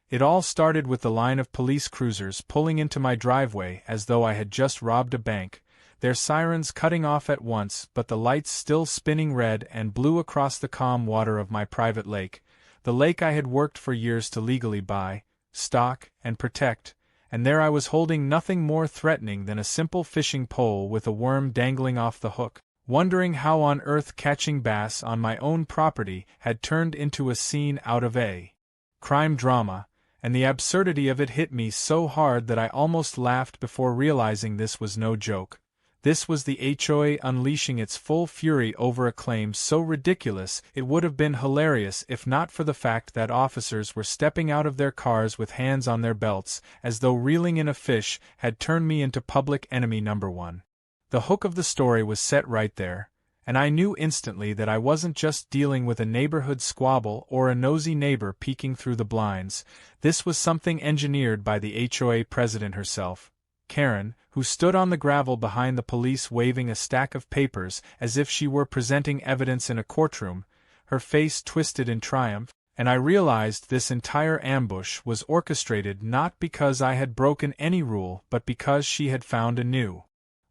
It all started with the line of police cruisers pulling into my driveway as though I had just robbed a bank, their sirens cutting off at once but the lights still spinning red and blue across the calm water of my private lake, the lake I had worked for years to legally buy, stock, and protect, and there I was holding nothing more threatening than a simple fishing pole with a worm dangling off the hook, wondering how on earth catching bass on my own property had turned into a scene out of a crime drama, and the absurdity of it hit me so hard that I almost laughed before realizing this was no joke. This was the HOA unleashing its full fury over a claim so ridiculous it would have been hilarious if not for the fact that officers were stepping out of their cars with hands on their belts, as though reeling in a fish had turned me into public enemy number one. The hook of the story was set right there, and I knew instantly that I wasn't just dealing with a neighborhood squabble or a nosy neighbor peeking through the blinds. This was something engineered by the HOA president herself, Karen, who stood on the gravel behind the police waving a stack of papers as if she were presenting evidence in a courtroom, her face twisted in triumph, and I realized this entire ambush was orchestrated not because I had broken any rule but because she had found a new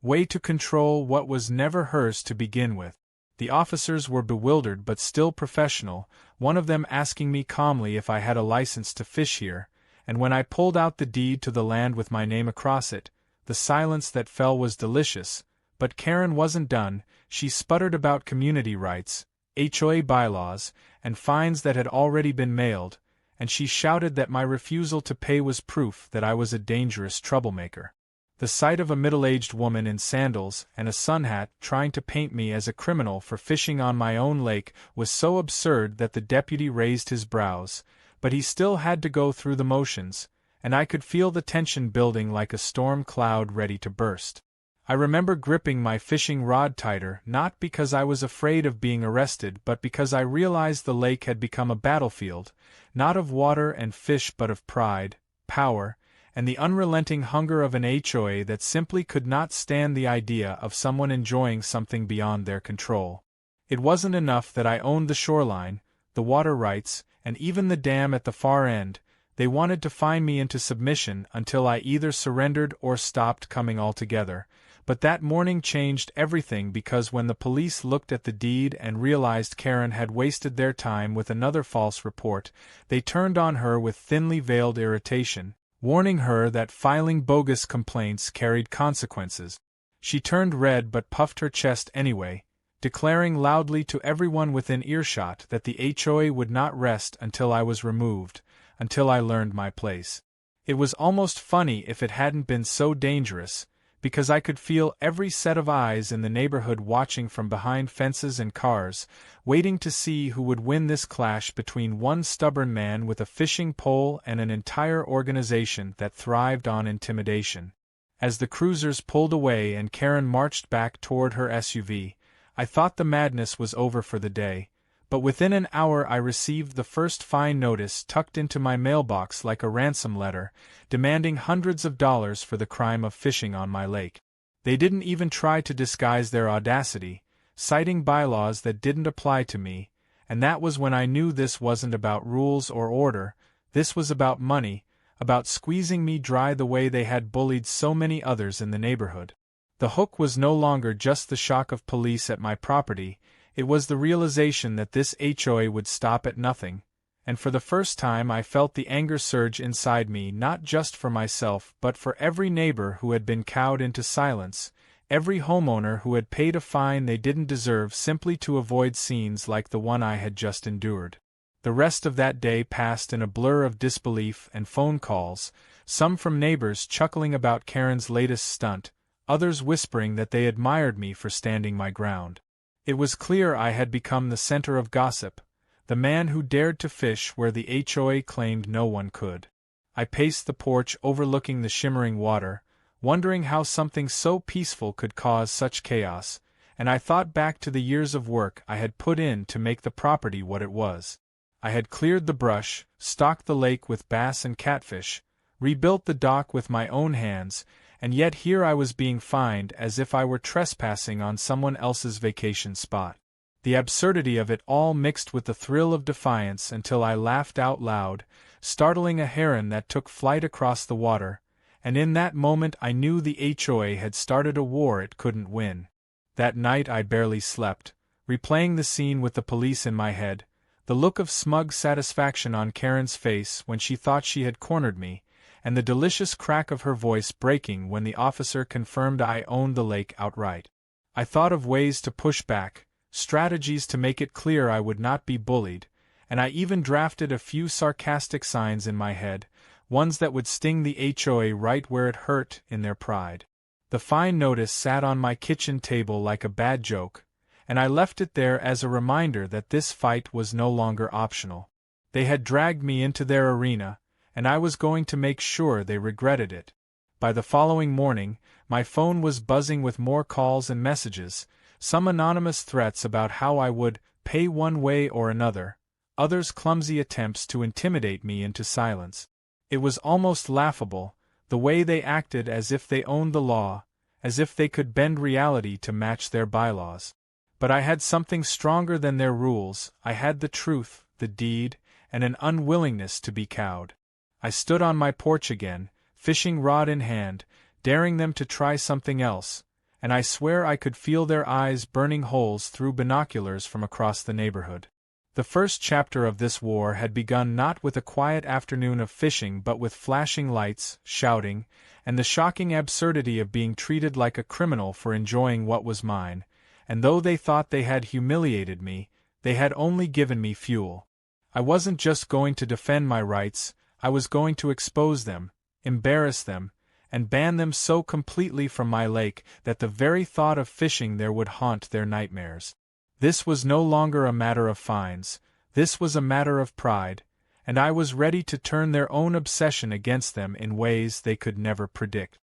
way to control what was never hers to begin with. The officers were bewildered but still professional, one of them asking me calmly if I had a license to fish here, and when I pulled out the deed to the land with my name across it, the silence that fell was delicious. But Karen wasn't done. She sputtered about community rights, HOA bylaws, and fines that had already been mailed, and she shouted that my refusal to pay was proof that I was a dangerous troublemaker. The sight of a middle-aged woman in sandals and a sun hat trying to paint me as a criminal for fishing on my own lake was so absurd that the deputy raised his brows, but he still had to go through the motions, and I could feel the tension building like a storm cloud ready to burst. I remember gripping my fishing rod tighter, not because I was afraid of being arrested but because I realized the lake had become a battlefield, not of water and fish but of pride, power, and the unrelenting hunger of an HOA that simply could not stand the idea of someone enjoying something beyond their control. It wasn't enough that I owned the shoreline, the water rights, and even the dam at the far end. They wanted to fine me into submission until I either surrendered or stopped coming altogether. But that morning changed everything because when the police looked at the deed and realized Karen had wasted their time with another false report, they turned on her with thinly veiled irritation, warning her that filing bogus complaints carried consequences. She turned red but puffed her chest anyway, declaring loudly to everyone within earshot that the HOA would not rest until I was removed, until I learned my place. It was almost funny if it hadn't been so dangerous, because I could feel every set of eyes in the neighborhood watching from behind fences and cars, waiting to see who would win this clash between one stubborn man with a fishing pole and an entire organization that thrived on intimidation. As the cruisers pulled away and Karen marched back toward her SUV, I thought the madness was over for the day, but within an hour I received the first fine notice tucked into my mailbox like a ransom letter, demanding hundreds of dollars for the crime of fishing on my lake. They didn't even try to disguise their audacity, citing bylaws that didn't apply to me, and that was when I knew this wasn't about rules or order. This was about money, about squeezing me dry the way they had bullied so many others in the neighborhood. The hook was no longer just the shock of police at my property. It was the realization that this HOA would stop at nothing, and for the first time I felt the anger surge inside me, not just for myself but for every neighbor who had been cowed into silence, every homeowner who had paid a fine they didn't deserve simply to avoid scenes like the one I had just endured. The rest of that day passed in a blur of disbelief and phone calls, some from neighbors chuckling about Karen's latest stunt, others whispering that they admired me for standing my ground. It was clear I had become the center of gossip, the man who dared to fish where the HOA claimed no one could. I paced the porch overlooking the shimmering water, wondering how something so peaceful could cause such chaos, and I thought back to the years of work I had put in to make the property what it was. I had cleared the brush, stocked the lake with bass and catfish, rebuilt the dock with my own hands, and yet here I was being fined as if I were trespassing on someone else's vacation spot. The absurdity of it all mixed with the thrill of defiance until I laughed out loud, startling a heron that took flight across the water, and in that moment I knew the HOA had started a war it couldn't win. That night I barely slept, replaying the scene with the police in my head, the look of smug satisfaction on Karen's face when she thought she had cornered me, and the delicious crack of her voice breaking when the officer confirmed I owned the lake outright. I thought of ways to push back, strategies to make it clear I would not be bullied, and I even drafted a few sarcastic signs in my head, ones that would sting the HOA right where it hurt in their pride. The fine notice sat on my kitchen table like a bad joke, and I left it there as a reminder that this fight was no longer optional. They had dragged me into their arena, and I was going to make sure they regretted it. By the following morning, my phone was buzzing with more calls and messages, some anonymous threats about how I would pay one way or another, others clumsy attempts to intimidate me into silence. It was almost laughable, the way they acted as if they owned the law, as if they could bend reality to match their bylaws. But I had something stronger than their rules. I had the truth, the deed, and an unwillingness to be cowed. I stood on my porch again, fishing rod in hand, daring them to try something else, and I swear I could feel their eyes burning holes through binoculars from across the neighborhood. The first chapter of this war had begun not with a quiet afternoon of fishing but with flashing lights, shouting, and the shocking absurdity of being treated like a criminal for enjoying what was mine, and though they thought they had humiliated me, they had only given me fuel. I wasn't just going to defend my rights, I was going to expose them, embarrass them, and ban them so completely from my lake that the very thought of fishing there would haunt their nightmares. This was no longer a matter of fines, this was a matter of pride, and I was ready to turn their own obsession against them in ways they could never predict.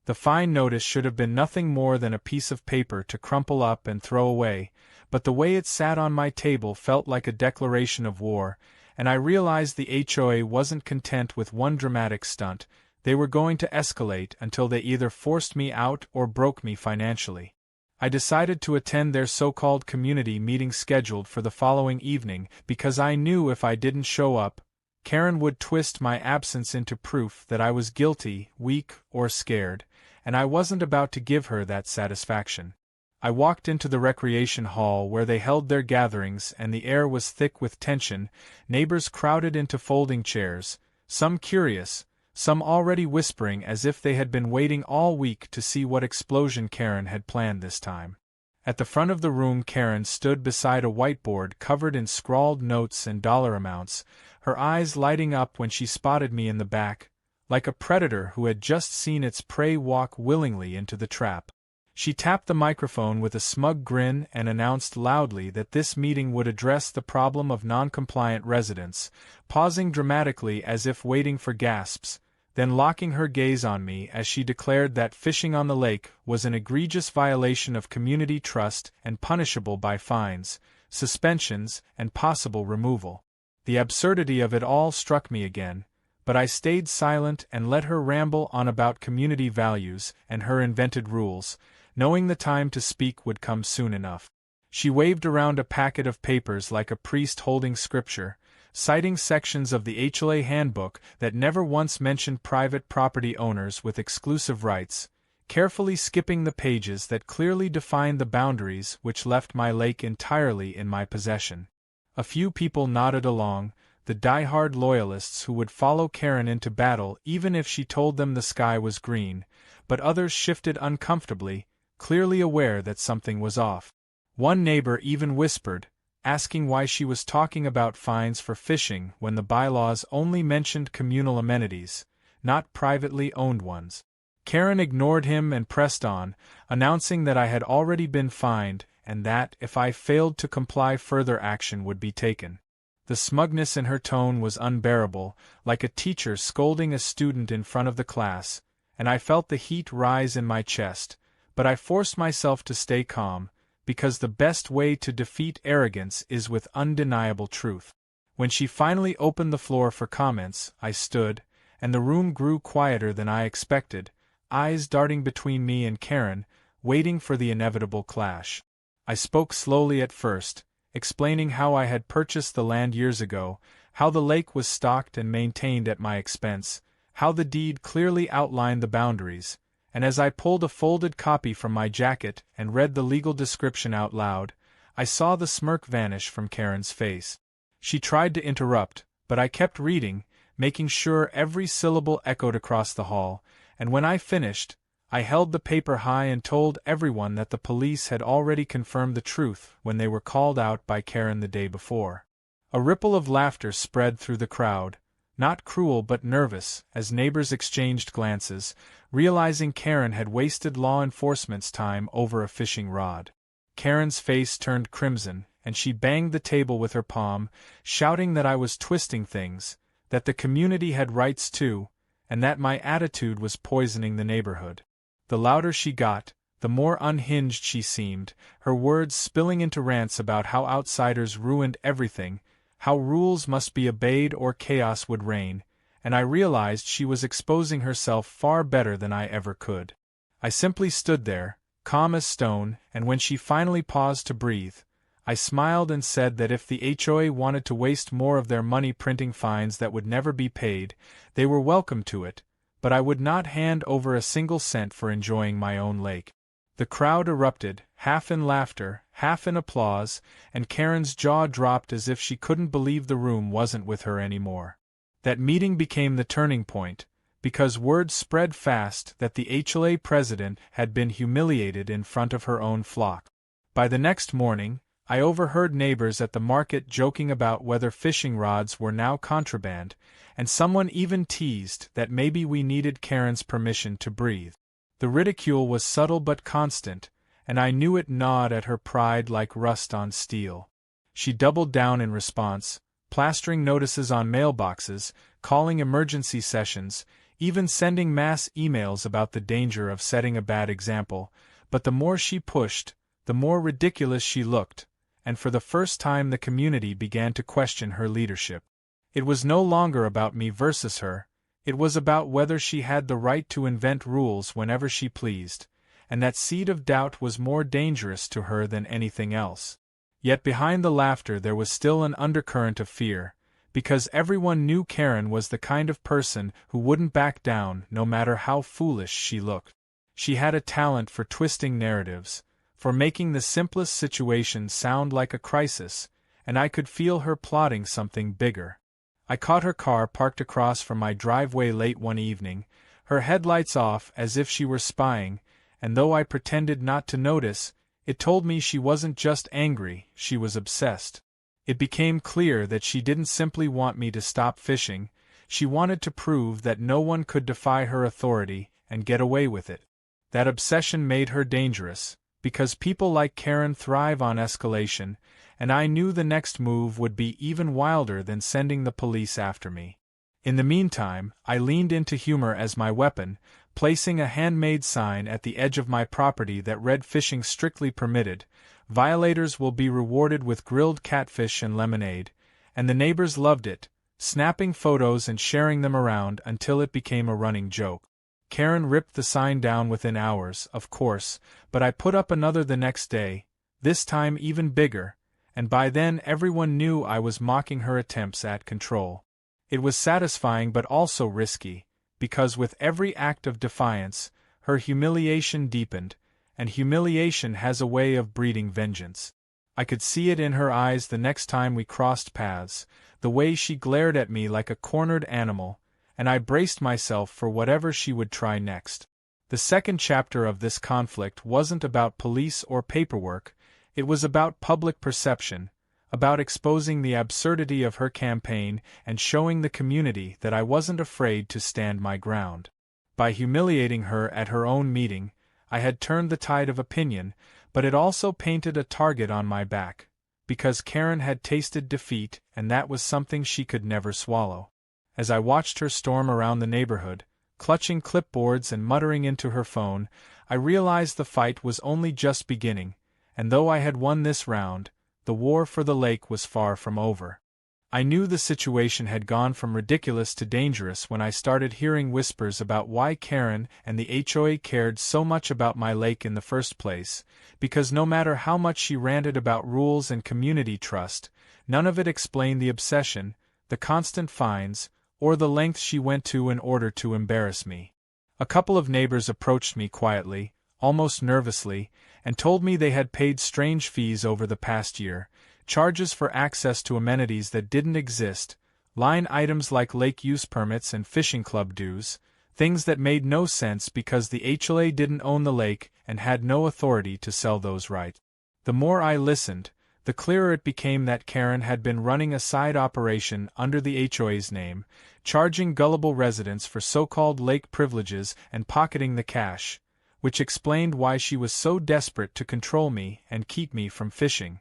The fine notice should have been nothing more than a piece of paper to crumple up and throw away, but the way it sat on my table felt like a declaration of war, and I realized the HOA wasn't content with one dramatic stunt. They were going to escalate until they either forced me out or broke me financially. I decided to attend their so-called community meeting scheduled for the following evening because I knew if I didn't show up, Karen would twist my absence into proof that I was guilty, weak, or scared, and I wasn't about to give her that satisfaction. I walked into the recreation hall where they held their gatherings and the air was thick with tension. Neighbors crowded into folding chairs, some curious, some already whispering as if they had been waiting all week to see what explosion Karen had planned this time. At the front of the room Karen stood beside a whiteboard covered in scrawled notes and dollar amounts, her eyes lighting up when she spotted me in the back, like a predator who had just seen its prey walk willingly into the trap. She tapped the microphone with a smug grin and announced loudly that this meeting would address the problem of non-compliant residents, pausing dramatically as if waiting for gasps, then locking her gaze on me as she declared that fishing on the lake was an egregious violation of community trust and punishable by fines, suspensions, and possible removal. The absurdity of it all struck me again, but I stayed silent and let her ramble on about community values and her invented rules, knowing the time to speak would come soon enough. She waved around a packet of papers like a priest holding scripture, citing sections of the HOA handbook that never once mentioned private property owners with exclusive rights, carefully skipping the pages that clearly defined the boundaries which left my lake entirely in my possession. A few people nodded along, the die-hard loyalists who would follow Karen into battle even if she told them the sky was green, but others shifted uncomfortably, clearly aware that something was off. One neighbor even whispered, asking why she was talking about fines for fishing when the bylaws only mentioned communal amenities, not privately owned ones. Karen ignored him and pressed on, announcing that I had already been fined and that, if I failed to comply, further action would be taken. The smugness in her tone was unbearable, like a teacher scolding a student in front of the class, and I felt the heat rise in my chest, but I forced myself to stay calm, because the best way to defeat arrogance is with undeniable truth. When she finally opened the floor for comments, I stood, and the room grew quieter than I expected, eyes darting between me and Karen, waiting for the inevitable clash. I spoke slowly at first, explaining how I had purchased the land years ago, how the lake was stocked and maintained at my expense, how the deed clearly outlined the boundaries, and as I pulled a folded copy from my jacket and read the legal description out loud, I saw the smirk vanish from Karen's face. She tried to interrupt, but I kept reading, making sure every syllable echoed across the hall, and when I finished, I held the paper high and told everyone that the police had already confirmed the truth when they were called out by Karen the day before. A ripple of laughter spread through the crowd, not cruel but nervous, as neighbors exchanged glances, realizing Karen had wasted law enforcement's time over a fishing rod. Karen's face turned crimson, and she banged the table with her palm, shouting that I was twisting things, that the community had rights too, and that my attitude was poisoning the neighborhood. The louder she got, the more unhinged she seemed, her words spilling into rants about how outsiders ruined everything, how rules must be obeyed or chaos would reign, and I realized she was exposing herself far better than I ever could. I simply stood there, calm as stone, and when she finally paused to breathe, I smiled and said that if the HOA wanted to waste more of their money printing fines that would never be paid, they were welcome to it, but I would not hand over a single cent for enjoying my own lake. The crowd erupted, half in laughter, half in applause, and Karen's jaw dropped as if she couldn't believe the room wasn't with her anymore. That meeting became the turning point, because word spread fast that the HOA president had been humiliated in front of her own flock. By the next morning, I overheard neighbors at the market joking about whether fishing rods were now contraband, and someone even teased that maybe we needed Karen's permission to breathe. The ridicule was subtle but constant, and I knew it gnawed at her pride like rust on steel. She doubled down in response, plastering notices on mailboxes, calling emergency sessions, even sending mass emails about the danger of setting a bad example, but the more she pushed, the more ridiculous she looked, and for the first time the community began to question her leadership. It was no longer about me versus her, it was about whether she had the right to invent rules whenever she pleased, and that seed of doubt was more dangerous to her than anything else. Yet behind the laughter there was still an undercurrent of fear, because everyone knew Karen was the kind of person who wouldn't back down no matter how foolish she looked. She had a talent for twisting narratives, for making the simplest situation sound like a crisis, and I could feel her plotting something bigger. I caught her car parked across from my driveway late one evening, her headlights off as if she were spying, and though I pretended not to notice, it told me she wasn't just angry, she was obsessed. It became clear that she didn't simply want me to stop fishing, she wanted to prove that no one could defy her authority and get away with it. That obsession made her dangerous, because people like Karen thrive on escalation, and I knew the next move would be even wilder than sending the police after me. In the meantime, I leaned into humor as my weapon, placing a handmade sign at the edge of my property that read "Fishing strictly permitted, violators will be rewarded with grilled catfish and lemonade," and the neighbors loved it, snapping photos and sharing them around until it became a running joke. Karen ripped the sign down within hours, of course, but I put up another the next day, this time even bigger, and by then everyone knew I was mocking her attempts at control. It was satisfying but also risky, because with every act of defiance, her humiliation deepened, and humiliation has a way of breeding vengeance. I could see it in her eyes the next time we crossed paths, the way she glared at me like a cornered animal, and I braced myself for whatever she would try next. The second chapter of this conflict wasn't about police or paperwork, it was about public perception, about exposing the absurdity of her campaign and showing the community that I wasn't afraid to stand my ground. By humiliating her at her own meeting, I had turned the tide of opinion, but it also painted a target on my back, because Karen had tasted defeat and that was something she could never swallow. As I watched her storm around the neighborhood, clutching clipboards and muttering into her phone, I realized the fight was only just beginning, and though I had won this round, the war for the lake was far from over. I knew the situation had gone from ridiculous to dangerous when I started hearing whispers about why Karen and the HOA cared so much about my lake in the first place, because no matter how much she ranted about rules and community trust, none of it explained the obsession, the constant fines, or the lengths she went to in order to embarrass me. A couple of neighbors approached me quietly, almost nervously, and told me they had paid strange fees over the past year, charges for access to amenities that didn't exist, line items like lake use permits and fishing club dues, things that made no sense because the HOA didn't own the lake and had no authority to sell those rights. The more I listened, the clearer it became that Karen had been running a side operation under the HOA's name, charging gullible residents for so-called lake privileges and pocketing the cash, which explained why she was so desperate to control me and keep me from fishing.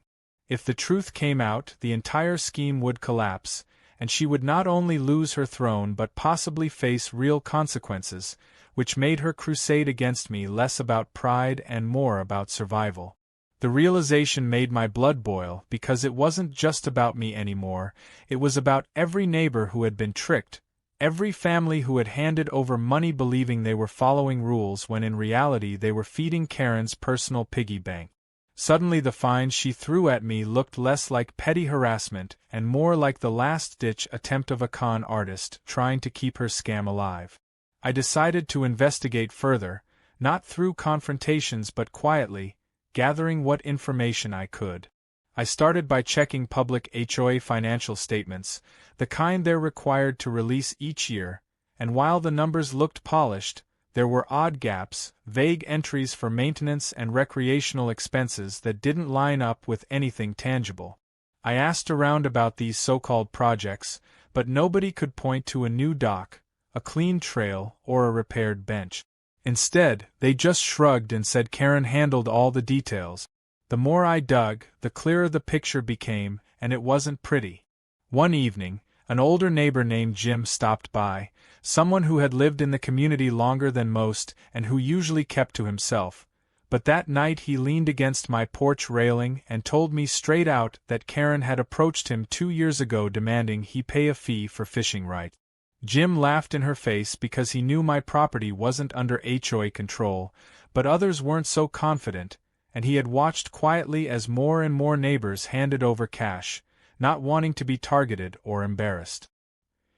If the truth came out, the entire scheme would collapse, and she would not only lose her throne but possibly face real consequences, which made her crusade against me less about pride and more about survival. The realization made my blood boil because it wasn't just about me anymore, it was about every neighbor who had been tricked, every family who had handed over money believing they were following rules when in reality they were feeding Karen's personal piggy bank. Suddenly the fines she threw at me looked less like petty harassment and more like the last-ditch attempt of a con artist trying to keep her scam alive. I decided to investigate further, not through confrontations but quietly, gathering what information I could. I started by checking public HOA financial statements, the kind they're required to release each year, and while the numbers looked polished, there were odd gaps, vague entries for maintenance and recreational expenses that didn't line up with anything tangible. I asked around about these so-called projects, but nobody could point to a new dock, a clean trail, or a repaired bench. Instead, they just shrugged and said Karen handled all the details. The more I dug, the clearer the picture became, and it wasn't pretty. One evening, an older neighbor named Jim stopped by, someone who had lived in the community longer than most and who usually kept to himself. But that night he leaned against my porch railing and told me straight out that Karen had approached him 2 years ago demanding he pay a fee for fishing rights. Jim laughed in her face because he knew my property wasn't under HOA control, but others weren't so confident, and he had watched quietly as more and more neighbors handed over cash, not wanting to be targeted or embarrassed.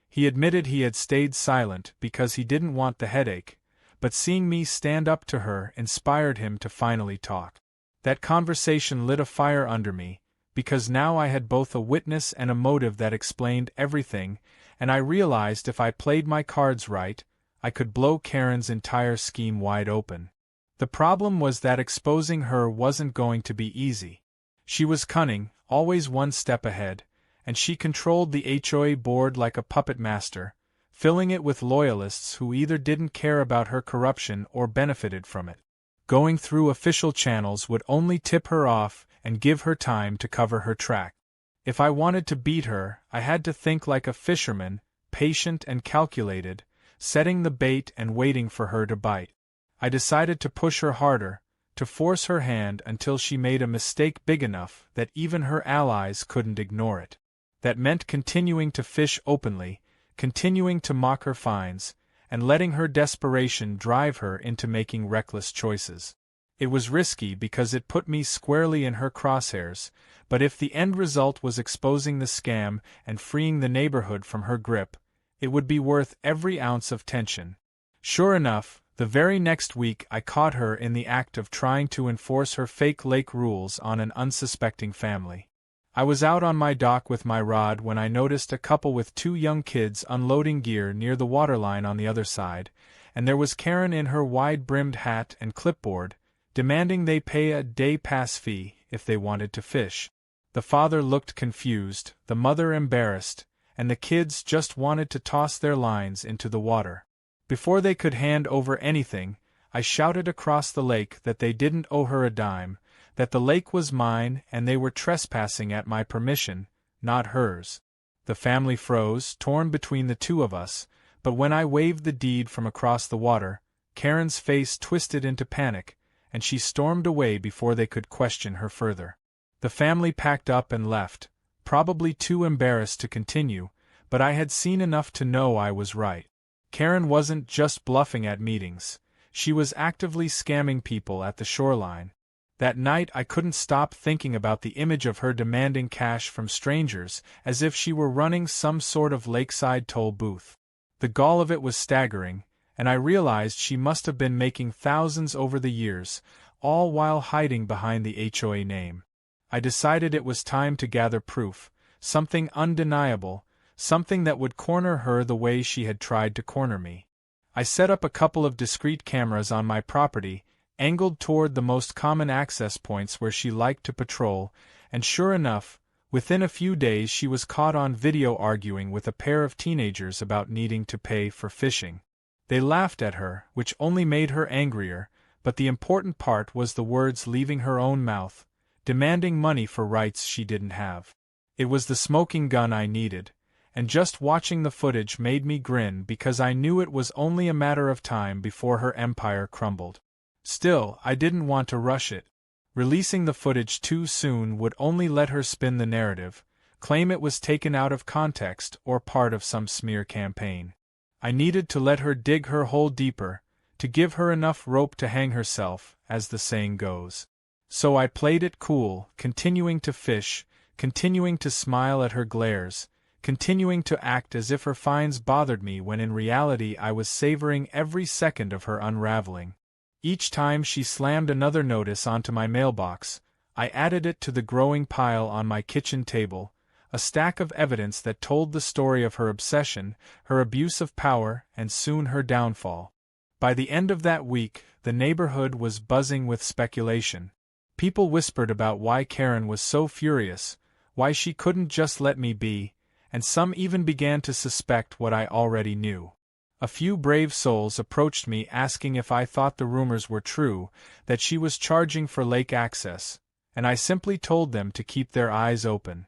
He admitted he had stayed silent because he didn't want the headache, but seeing me stand up to her inspired him to finally talk. That conversation lit a fire under me, because now I had both a witness and a motive that explained everything, and I realized if I played my cards right, I could blow Karen's entire scheme wide open. The problem was that exposing her wasn't going to be easy. She was cunning, always one step ahead, and she controlled the HOA board like a puppet master, filling it with loyalists who either didn't care about her corruption or benefited from it. Going through official channels would only tip her off and give her time to cover her track. If I wanted to beat her, I had to think like a fisherman, patient and calculated, setting the bait and waiting for her to bite. I decided to push her harder, to force her hand until she made a mistake big enough that even her allies couldn't ignore it. That meant continuing to fish openly, continuing to mock her fines, and letting her desperation drive her into making reckless choices. It was risky because it put me squarely in her crosshairs, but if the end result was exposing the scam and freeing the neighborhood from her grip, it would be worth every ounce of tension. Sure enough, the very next week I caught her in the act of trying to enforce her fake lake rules on an unsuspecting family. I was out on my dock with my rod when I noticed a couple with 2 young kids unloading gear near the waterline on the other side, and there was Karen in her wide-brimmed hat and clipboard, demanding they pay a day pass fee if they wanted to fish. The father looked confused, the mother embarrassed, and the kids just wanted to toss their lines into the water. Before they could hand over anything, I shouted across the lake that they didn't owe her a dime, that the lake was mine and they were trespassing at my permission, not hers. The family froze, torn between the two of us, but when I waved the deed from across the water, Karen's face twisted into panic, and she stormed away before they could question her further. The family packed up and left, probably too embarrassed to continue, but I had seen enough to know I was right. Karen wasn't just bluffing at meetings, she was actively scamming people at the shoreline. That night I couldn't stop thinking about the image of her demanding cash from strangers, as if she were running some sort of lakeside toll booth. The gall of it was staggering, and I realized she must have been making thousands over the years, all while hiding behind the HOA name. I decided it was time to gather proof, something undeniable, something that would corner her the way she had tried to corner me. I set up a couple of discreet cameras on my property, angled toward the most common access points where she liked to patrol, and sure enough, within a few days she was caught on video arguing with a pair of teenagers about needing to pay for fishing. They laughed at her, which only made her angrier, but the important part was the words leaving her own mouth, demanding money for rights she didn't have. It was the smoking gun I needed, and just watching the footage made me grin because I knew it was only a matter of time before her empire crumbled. Still, I didn't want to rush it. Releasing the footage too soon would only let her spin the narrative, claim it was taken out of context or part of some smear campaign. I needed to let her dig her hole deeper, to give her enough rope to hang herself, as the saying goes. So I played it cool, continuing to fish, continuing to smile at her glares, continuing to act as if her fines bothered me when in reality I was savoring every second of her unraveling. Each time she slammed another notice onto my mailbox, I added it to the growing pile on my kitchen table, a stack of evidence that told the story of her obsession, her abuse of power, and soon her downfall. By the end of that week, the neighborhood was buzzing with speculation. People whispered about why Karen was so furious, why she couldn't just let me be, and some even began to suspect what I already knew. A few brave souls approached me asking if I thought the rumors were true, that she was charging for lake access, and I simply told them to keep their eyes open.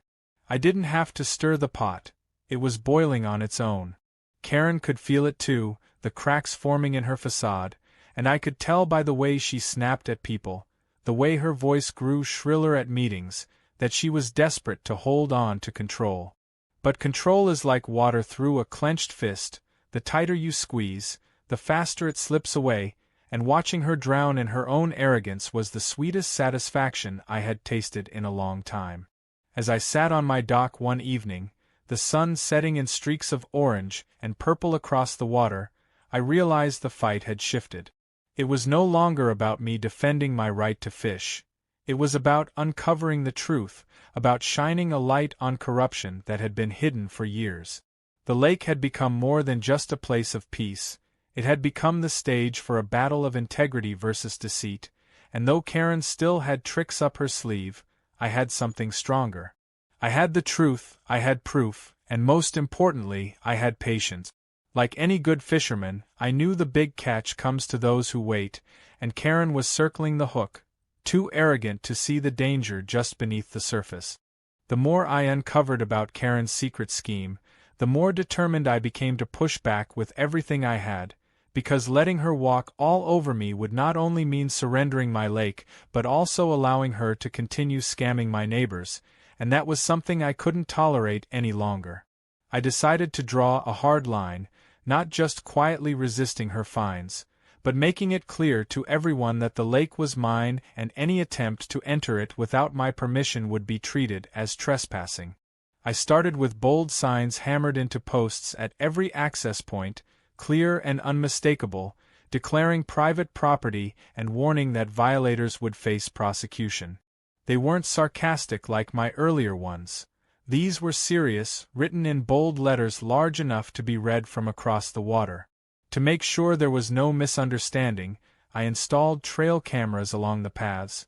I didn't have to stir the pot, it was boiling on its own. Karen could feel it too, the cracks forming in her facade, and I could tell by the way she snapped at people, the way her voice grew shriller at meetings, that she was desperate to hold on to control. But control is like water through a clenched fist. The tighter you squeeze, the faster it slips away, and watching her drown in her own arrogance was the sweetest satisfaction I had tasted in a long time. As I sat on my dock one evening, the sun setting in streaks of orange and purple across the water, I realized the fight had shifted. It was no longer about me defending my right to fish. It was about uncovering the truth, about shining a light on corruption that had been hidden for years. The lake had become more than just a place of peace, it had become the stage for a battle of integrity versus deceit, and though Karen still had tricks up her sleeve, I had something stronger. I had the truth, I had proof, and most importantly, I had patience. Like any good fisherman, I knew the big catch comes to those who wait, and Karen was circling the hook, too arrogant to see the danger just beneath the surface. The more I uncovered about Karen's secret scheme, the more determined I became to push back with everything I had, because letting her walk all over me would not only mean surrendering my lake, but also allowing her to continue scamming my neighbors, and that was something I couldn't tolerate any longer. I decided to draw a hard line, not just quietly resisting her fines, but making it clear to everyone that the lake was mine and any attempt to enter it without my permission would be treated as trespassing. I started with bold signs hammered into posts at every access point, clear and unmistakable, declaring private property and warning that violators would face prosecution. They weren't sarcastic like my earlier ones. These were serious, written in bold letters large enough to be read from across the water. To make sure there was no misunderstanding, I installed trail cameras along the paths,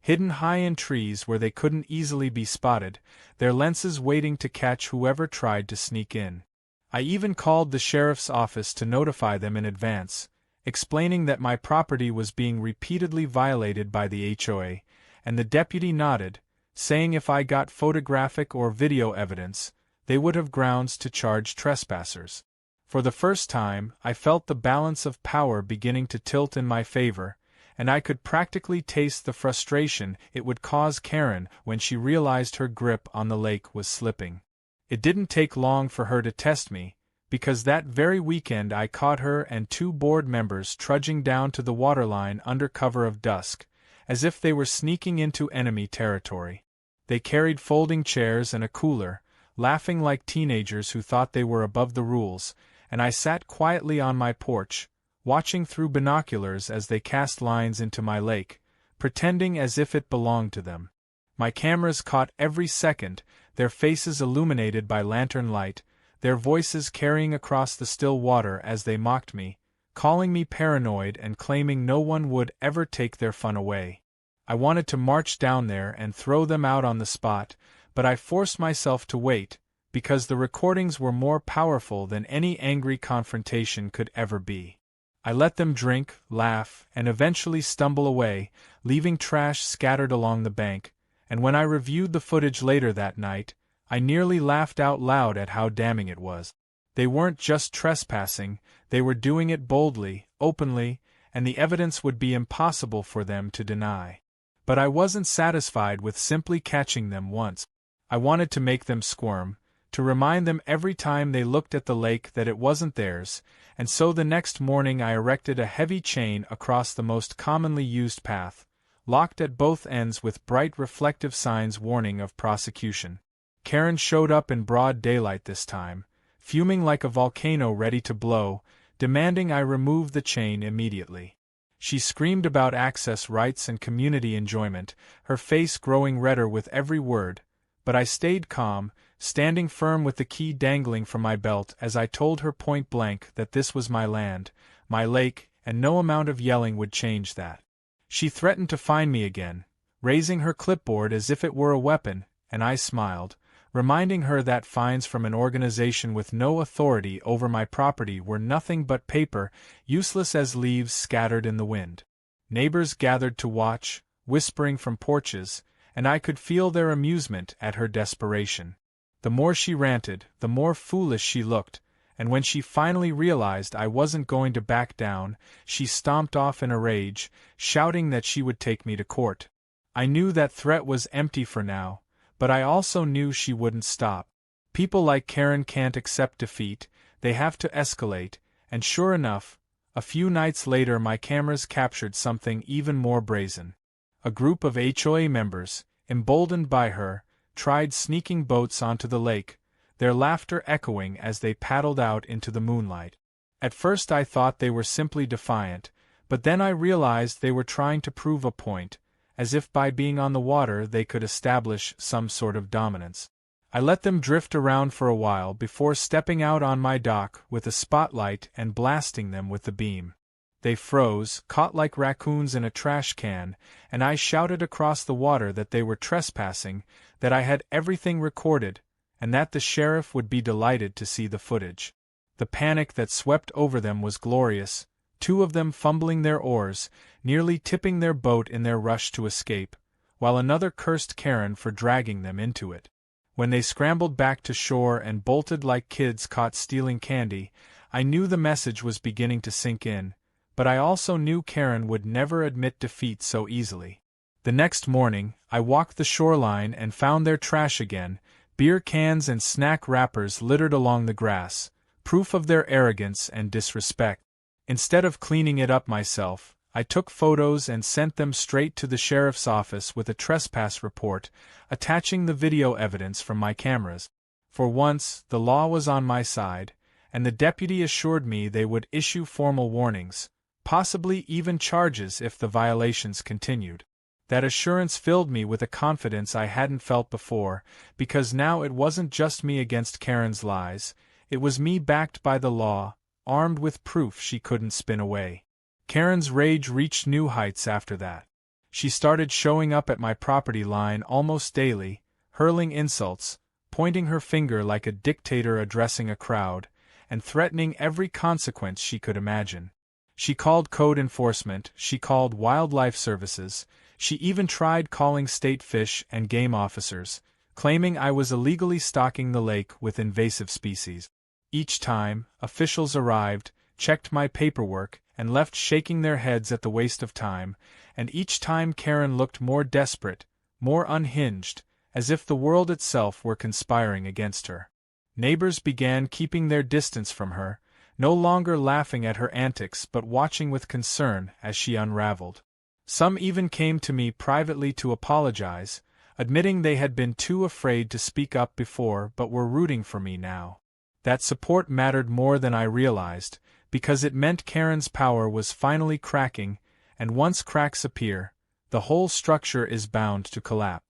hidden high in trees where they couldn't easily be spotted, their lenses waiting to catch whoever tried to sneak in. I even called the sheriff's office to notify them in advance, explaining that my property was being repeatedly violated by the HOA, and the deputy nodded, saying if I got photographic or video evidence, they would have grounds to charge trespassers. For the first time, I felt the balance of power beginning to tilt in my favor, and I could practically taste the frustration it would cause Karen when she realized her grip on the lake was slipping. It didn't take long for her to test me, because that very weekend I caught her and 2 board members trudging down to the waterline under cover of dusk, as if they were sneaking into enemy territory. They carried folding chairs and a cooler, laughing like teenagers who thought they were above the rules, and I sat quietly on my porch, watching through binoculars as they cast lines into my lake, pretending as if it belonged to them. My cameras caught every second, their faces illuminated by lantern light, their voices carrying across the still water as they mocked me, calling me paranoid and claiming no one would ever take their fun away. I wanted to march down there and throw them out on the spot, but I forced myself to wait, because the recordings were more powerful than any angry confrontation could ever be. I let them drink, laugh, and eventually stumble away, leaving trash scattered along the bank, and when I reviewed the footage later that night, I nearly laughed out loud at how damning it was. They weren't just trespassing, they were doing it boldly, openly, and the evidence would be impossible for them to deny. But I wasn't satisfied with simply catching them once. I wanted to make them squirm, to remind them every time they looked at the lake that it wasn't theirs, and so the next morning I erected a heavy chain across the most commonly used path, locked at both ends with bright reflective signs warning of prosecution. Karen showed up in broad daylight this time, fuming like a volcano ready to blow, demanding I remove the chain immediately. She screamed about access rights and community enjoyment, her face growing redder with every word, but I stayed calm, standing firm with the key dangling from my belt as I told her point blank that this was my land, my lake, and no amount of yelling would change that. She threatened to fine me again, raising her clipboard as if it were a weapon, and I smiled, reminding her that fines from an organization with no authority over my property were nothing but paper, useless as leaves scattered in the wind. Neighbors gathered to watch, whispering from porches, and I could feel their amusement at her desperation. The more she ranted, the more foolish she looked, and when she finally realized I wasn't going to back down, she stomped off in a rage, shouting that she would take me to court. I knew that threat was empty for now, but I also knew she wouldn't stop. People like Karen can't accept defeat, they have to escalate, and sure enough, a few nights later my cameras captured something even more brazen. A group of HOA members, emboldened by her, tried sneaking boats onto the lake, their laughter echoing as they paddled out into the moonlight. At first I thought they were simply defiant, but then I realized they were trying to prove a point, as if by being on the water they could establish some sort of dominance. I let them drift around for a while before stepping out on my dock with a spotlight and blasting them with the beam. They froze, caught like raccoons in a trash can, and I shouted across the water that they were trespassing, that I had everything recorded, and that the sheriff would be delighted to see the footage. The panic that swept over them was glorious, 2 of them fumbling their oars, nearly tipping their boat in their rush to escape, while another cursed Karen for dragging them into it. When they scrambled back to shore and bolted like kids caught stealing candy, I knew the message was beginning to sink in, but I also knew Karen would never admit defeat so easily. The next morning, I walked the shoreline and found their trash again, beer cans and snack wrappers littered along the grass, proof of their arrogance and disrespect. Instead of cleaning it up myself, I took photos and sent them straight to the sheriff's office with a trespass report, attaching the video evidence from my cameras. For once, the law was on my side, and the deputy assured me they would issue formal warnings, possibly even charges if the violations continued. That assurance filled me with a confidence I hadn't felt before, because now it wasn't just me against Karen's lies, it was me backed by the law, armed with proof she couldn't spin away. Karen's rage reached new heights after that. She started showing up at my property line almost daily, hurling insults, pointing her finger like a dictator addressing a crowd, and threatening every consequence she could imagine. She called code enforcement, she called wildlife services, she even tried calling state fish and game officers, claiming I was illegally stocking the lake with invasive species. Each time, officials arrived, checked my paperwork, and left shaking their heads at the waste of time, and each time Karen looked more desperate, more unhinged, as if the world itself were conspiring against her. Neighbors began keeping their distance from her, no longer laughing at her antics but watching with concern as she unraveled. Some even came to me privately to apologize, admitting they had been too afraid to speak up before but were rooting for me now. That support mattered more than I realized, because it meant Karen's power was finally cracking, and once cracks appear, the whole structure is bound to collapse.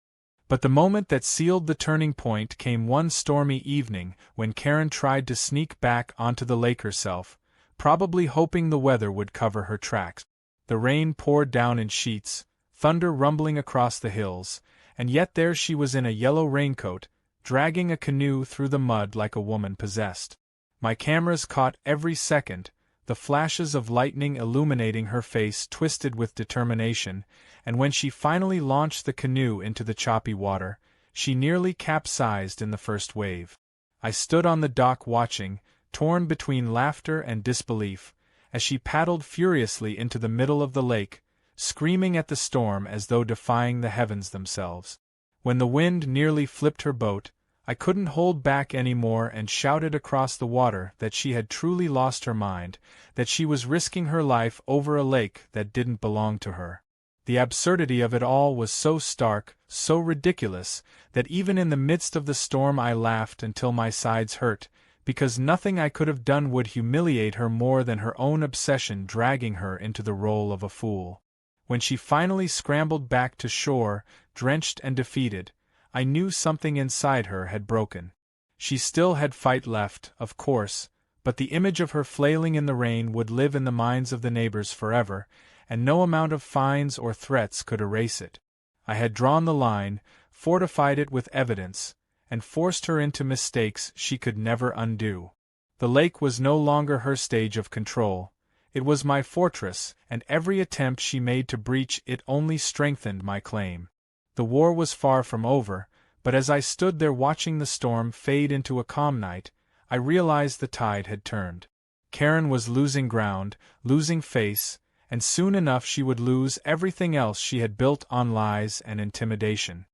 But the moment that sealed the turning point came one stormy evening when Karen tried to sneak back onto the lake herself, probably hoping the weather would cover her tracks. The rain poured down in sheets, thunder rumbling across the hills, and yet there she was in a yellow raincoat, dragging a canoe through the mud like a woman possessed. My cameras caught every second, the flashes of lightning illuminating her face twisted with determination, and when she finally launched the canoe into the choppy water, she nearly capsized in the first wave. I stood on the dock watching, torn between laughter and disbelief, as she paddled furiously into the middle of the lake, screaming at the storm as though defying the heavens themselves. When the wind nearly flipped her boat, I couldn't hold back any more and shouted across the water that she had truly lost her mind, that she was risking her life over a lake that didn't belong to her. The absurdity of it all was so stark, so ridiculous, that even in the midst of the storm I laughed until my sides hurt, because nothing I could have done would humiliate her more than her own obsession dragging her into the role of a fool. When she finally scrambled back to shore, drenched and defeated, I knew something inside her had broken. She still had fight left, of course, but the image of her flailing in the rain would live in the minds of the neighbors forever, and no amount of fines or threats could erase it. I had drawn the line, fortified it with evidence, and forced her into mistakes she could never undo. The lake was no longer her stage of control. It was my fortress, and every attempt she made to breach it only strengthened my claim. The war was far from over, but as I stood there watching the storm fade into a calm night, I realized the tide had turned. Karen was losing ground, losing face, and soon enough she would lose everything else she had built on lies and intimidation.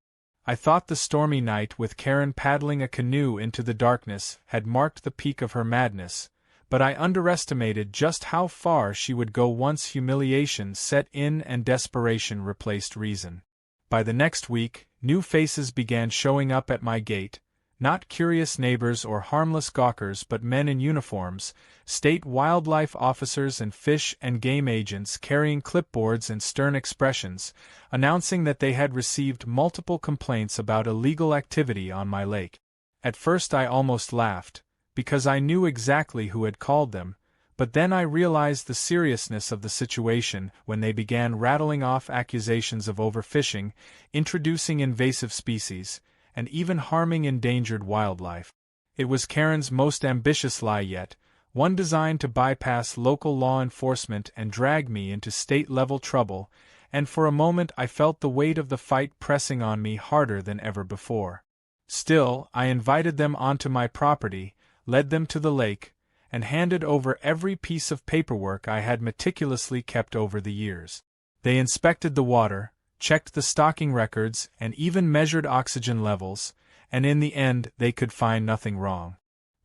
I thought the stormy night with Karen paddling a canoe into the darkness had marked the peak of her madness, but I underestimated just how far she would go once humiliation set in and desperation replaced reason. By the next week, new faces began showing up at my gate, not curious neighbors or harmless gawkers but men in uniforms, state wildlife officers and fish and game agents carrying clipboards and stern expressions, announcing that they had received multiple complaints about illegal activity on my lake. At first I almost laughed, because I knew exactly who had called them, but then I realized the seriousness of the situation when they began rattling off accusations of overfishing, introducing invasive species, and even harming endangered wildlife. It was Karen's most ambitious lie yet, one designed to bypass local law enforcement and drag me into state-level trouble, and for a moment I felt the weight of the fight pressing on me harder than ever before. Still, I invited them onto my property, led them to the lake, and handed over every piece of paperwork I had meticulously kept over the years. They inspected the water, checked the stocking records, and even measured oxygen levels, and in the end they could find nothing wrong.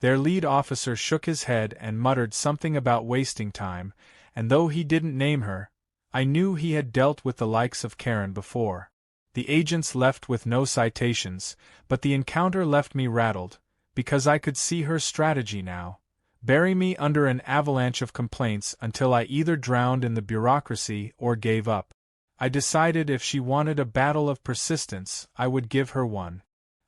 Their lead officer shook his head and muttered something about wasting time, and though he didn't name her, I knew he had dealt with the likes of Karen before. The agents left with no citations, but the encounter left me rattled, because I could see her strategy now. Bury me under an avalanche of complaints until I either drowned in the bureaucracy or gave up. I decided if she wanted a battle of persistence, I would give her one.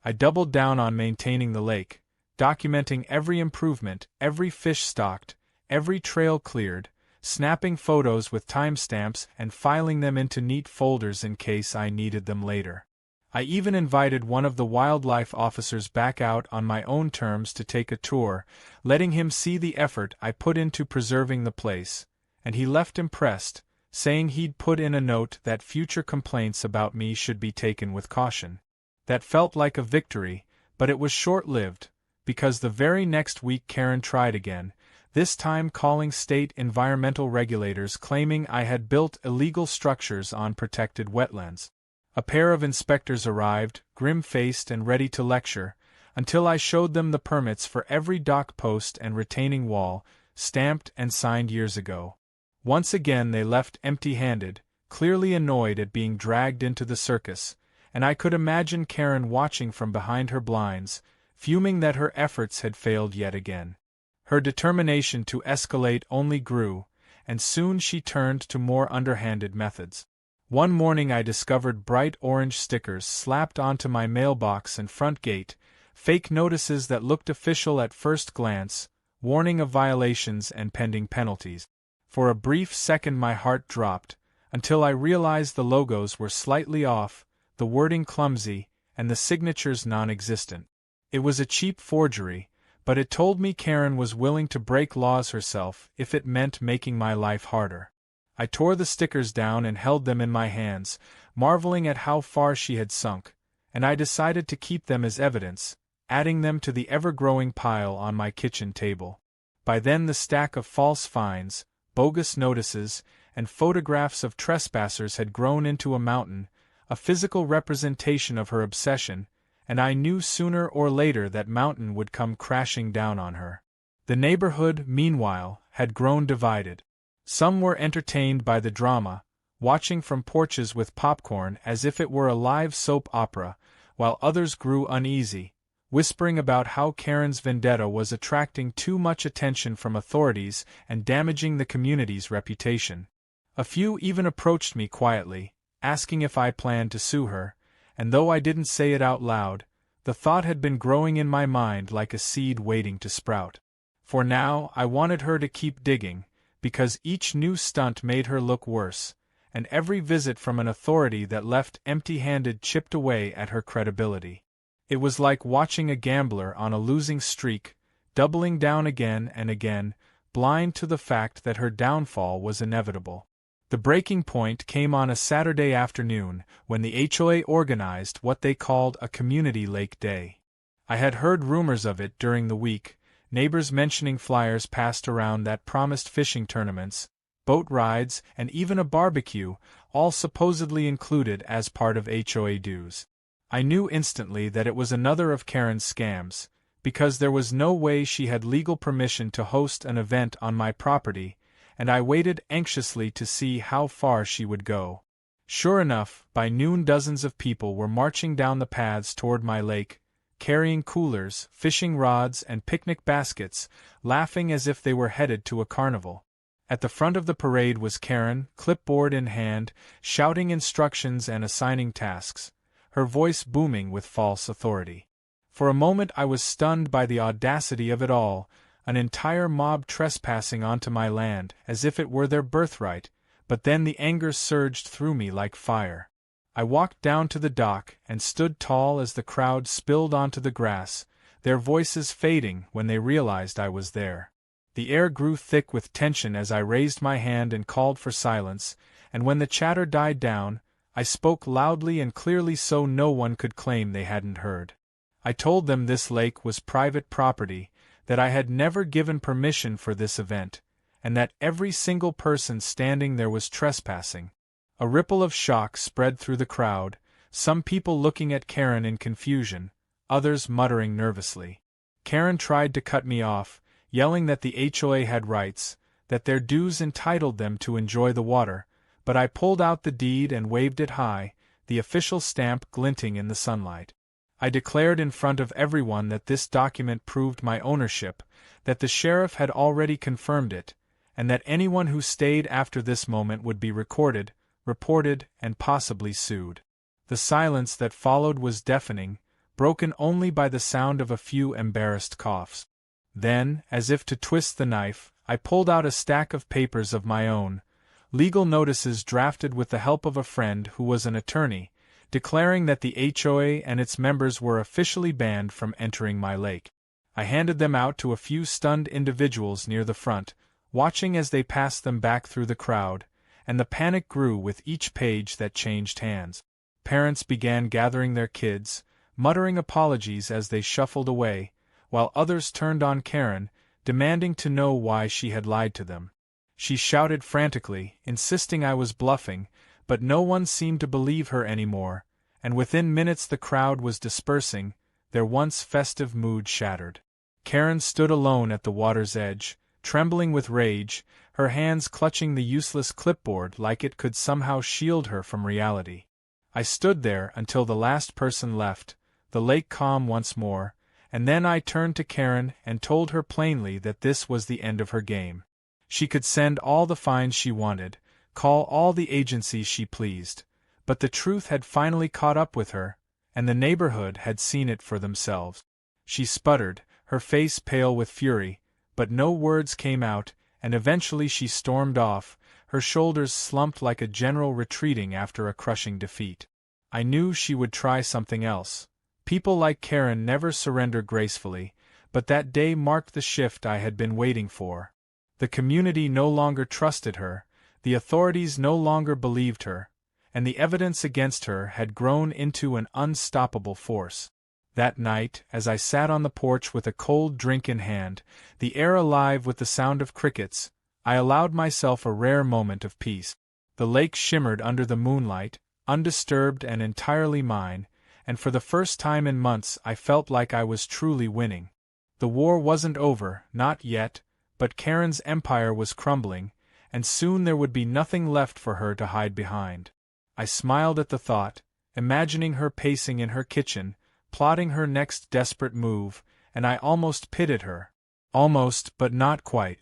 I doubled down on maintaining the lake, documenting every improvement, every fish stocked, every trail cleared, snapping photos with timestamps and filing them into neat folders in case I needed them later. I even invited one of the wildlife officers back out on my own terms to take a tour, letting him see the effort I put into preserving the place, and he left impressed, saying he'd put in a note that future complaints about me should be taken with caution. That felt like a victory, but it was short-lived, because the very next week Karen tried again, this time calling state environmental regulators claiming I had built illegal structures on protected wetlands. A pair of inspectors arrived, grim-faced and ready to lecture, until I showed them the permits for every dock post and retaining wall, stamped and signed years ago. Once again they left empty-handed, clearly annoyed at being dragged into the circus, and I could imagine Karen watching from behind her blinds, fuming that her efforts had failed yet again. Her determination to escalate only grew, and soon she turned to more underhanded methods. One morning I discovered bright orange stickers slapped onto my mailbox and front gate, fake notices that looked official at first glance, warning of violations and pending penalties. For a brief second my heart dropped, until I realized the logos were slightly off, the wording clumsy, and the signatures non-existent. It was a cheap forgery, but it told me Karen was willing to break laws herself if it meant making my life harder. I tore the stickers down and held them in my hands, marveling at how far she had sunk, and I decided to keep them as evidence, adding them to the ever-growing pile on my kitchen table. By then the stack of false fines, bogus notices, and photographs of trespassers had grown into a mountain, a physical representation of her obsession, and I knew sooner or later that mountain would come crashing down on her. The neighborhood, meanwhile, had grown divided. Some were entertained by the drama, watching from porches with popcorn as if it were a live soap opera, while others grew uneasy, whispering about how Karen's vendetta was attracting too much attention from authorities and damaging the community's reputation. A few even approached me quietly, asking if I planned to sue her, and though I didn't say it out loud, the thought had been growing in my mind like a seed waiting to sprout. For now I wanted her to keep digging, because each new stunt made her look worse, and every visit from an authority that left empty-handed chipped away at her credibility. It was like watching a gambler on a losing streak, doubling down again and again, blind to the fact that her downfall was inevitable. The breaking point came on a Saturday afternoon when the HOA organized what they called a community lake day. I had heard rumors of it during the week, neighbors mentioning flyers passed around that promised fishing tournaments, boat rides, and even a barbecue, all supposedly included as part of HOA dues. I knew instantly that it was another of Karen's scams, because there was no way she had legal permission to host an event on my property, and I waited anxiously to see how far she would go. Sure enough, by noon dozens of people were marching down the paths toward my lake, carrying coolers, fishing rods, and picnic baskets, laughing as if they were headed to a carnival. At the front of the parade was Karen, clipboard in hand, shouting instructions and assigning tasks, her voice booming with false authority. For a moment I was stunned by the audacity of it all, an entire mob trespassing onto my land as if it were their birthright, but then the anger surged through me like fire. I walked down to the dock and stood tall as the crowd spilled onto the grass, their voices fading when they realized I was there. The air grew thick with tension as I raised my hand and called for silence, and when the chatter died down, I spoke loudly and clearly so no one could claim they hadn't heard. I told them this lake was private property, that I had never given permission for this event, and that every single person standing there was trespassing. A ripple of shock spread through the crowd, some people looking at Karen in confusion, others muttering nervously. Karen tried to cut me off, yelling that the HOA had rights, that their dues entitled them to enjoy the water, but I pulled out the deed and waved it high, the official stamp glinting in the sunlight. I declared in front of everyone that this document proved my ownership, that the sheriff had already confirmed it, and that anyone who stayed after this moment would be recorded, reported, and possibly sued. The silence that followed was deafening, broken only by the sound of a few embarrassed coughs. Then, as if to twist the knife, I pulled out a stack of papers of my own, legal notices drafted with the help of a friend who was an attorney, declaring that the HOA and its members were officially banned from entering my lake. I handed them out to a few stunned individuals near the front, watching as they passed them back through the crowd, and the panic grew with each page that changed hands. Parents began gathering their kids, muttering apologies as they shuffled away, while others turned on Karen, demanding to know why she had lied to them. She shouted frantically, insisting I was bluffing, but no one seemed to believe her anymore, and within minutes the crowd was dispersing, their once festive mood shattered. Karen stood alone at the water's edge, trembling with rage, her hands clutching the useless clipboard like it could somehow shield her from reality. I stood there until the last person left, the lake calm once more, and then I turned to Karen and told her plainly that this was the end of her game. She could send all the fines she wanted, call all the agencies she pleased, but the truth had finally caught up with her, and the neighborhood had seen it for themselves. She sputtered, her face pale with fury, but no words came out, and eventually she stormed off, her shoulders slumped like a general retreating after a crushing defeat. I knew she would try something else. People like Karen never surrender gracefully, but that day marked the shift I had been waiting for. The community no longer trusted her, the authorities no longer believed her, and the evidence against her had grown into an unstoppable force. That night, as I sat on the porch with a cold drink in hand, the air alive with the sound of crickets, I allowed myself a rare moment of peace. The lake shimmered under the moonlight, undisturbed and entirely mine, and for the first time in months I felt like I was truly winning. The war wasn't over, not yet, but Karen's empire was crumbling, and soon there would be nothing left for her to hide behind. I smiled at the thought, imagining her pacing in her kitchen, plotting her next desperate move, and I almost pitied her. Almost, but not quite.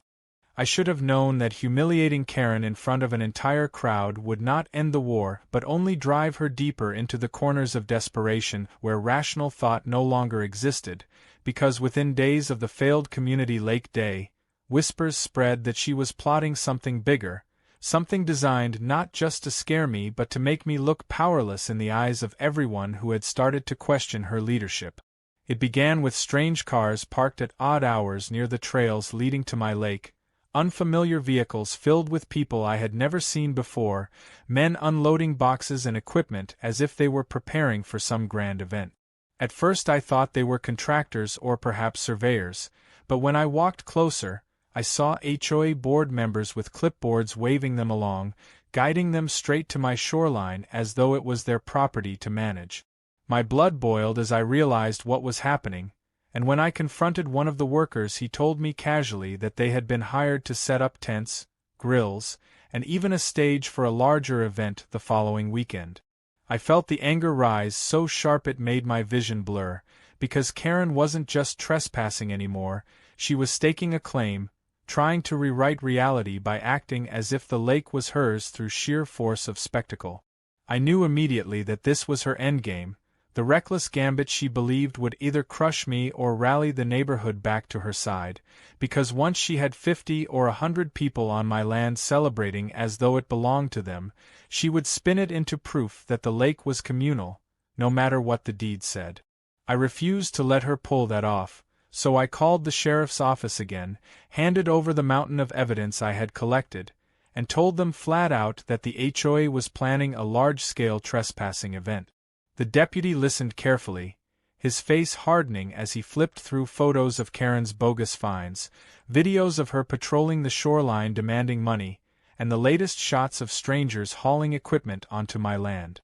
I should have known that humiliating Karen in front of an entire crowd would not end the war but only drive her deeper into the corners of desperation where rational thought no longer existed, because within days of the failed Community Lake Day, whispers spread that she was plotting something bigger, something designed not just to scare me but to make me look powerless in the eyes of everyone who had started to question her leadership. It began with strange cars parked at odd hours near the trails leading to my lake, unfamiliar vehicles filled with people I had never seen before, men unloading boxes and equipment as if they were preparing for some grand event. At first I thought they were contractors or perhaps surveyors, but when I walked closer, I saw HOA board members with clipboards waving them along, guiding them straight to my shoreline as though it was their property to manage. My blood boiled as I realized what was happening, and when I confronted one of the workers he told me casually that they had been hired to set up tents, grills, and even a stage for a larger event the following weekend. I felt the anger rise so sharp it made my vision blur, because Karen wasn't just trespassing anymore, she was staking a claim, trying to rewrite reality by acting as if the lake was hers through sheer force of spectacle. I knew immediately that this was her endgame, the reckless gambit she believed would either crush me or rally the neighborhood back to her side, because once she had 50 or 100 people on my land celebrating as though it belonged to them, she would spin it into proof that the lake was communal, no matter what the deed said. I refused to let her pull that off, so I called the sheriff's office again, handed over the mountain of evidence I had collected, and told them flat out that the HOA was planning a large-scale trespassing event. The deputy listened carefully, his face hardening as he flipped through photos of Karen's bogus fines, videos of her patrolling the shoreline demanding money, and the latest shots of strangers hauling equipment onto my land.